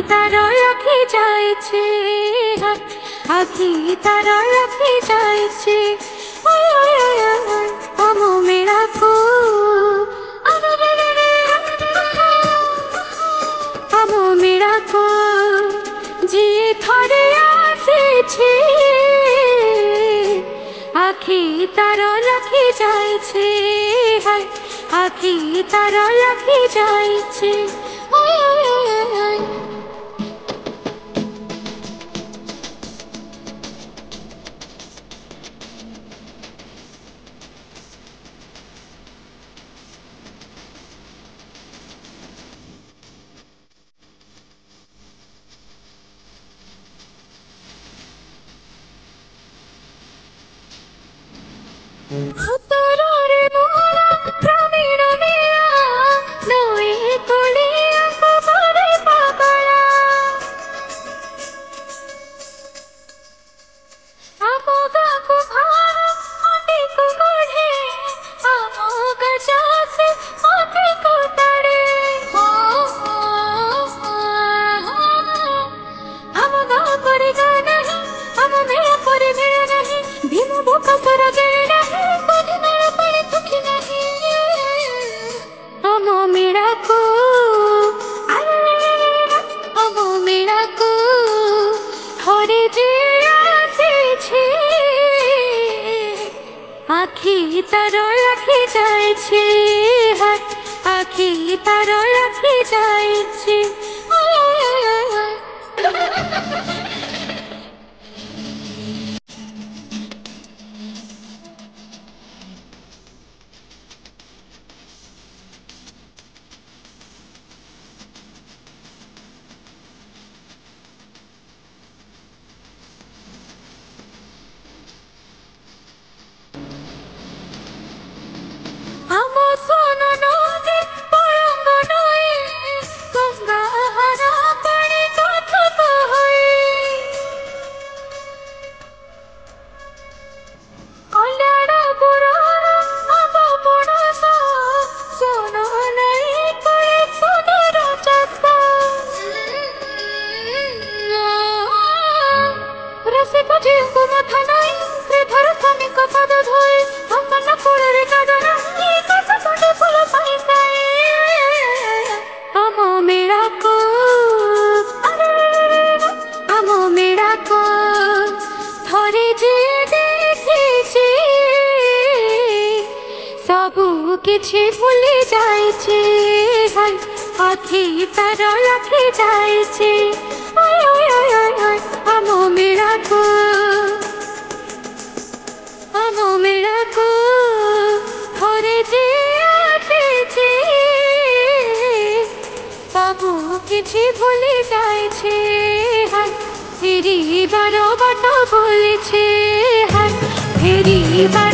तार रखी जाए आखी तार रखी जाए अमो मेरा को अमो मेरा को जी थरे आसे आखी तार रखी जाए आखी तार रखी जाए आखी तार रखी जाए आखी तार रखी जाए किछि भूली जाए आखी तार रखी जाए अमो मेरा को थोड़े जे आसे सबू किछि भूली जाए फेरी बार बाट बोले फेरी बार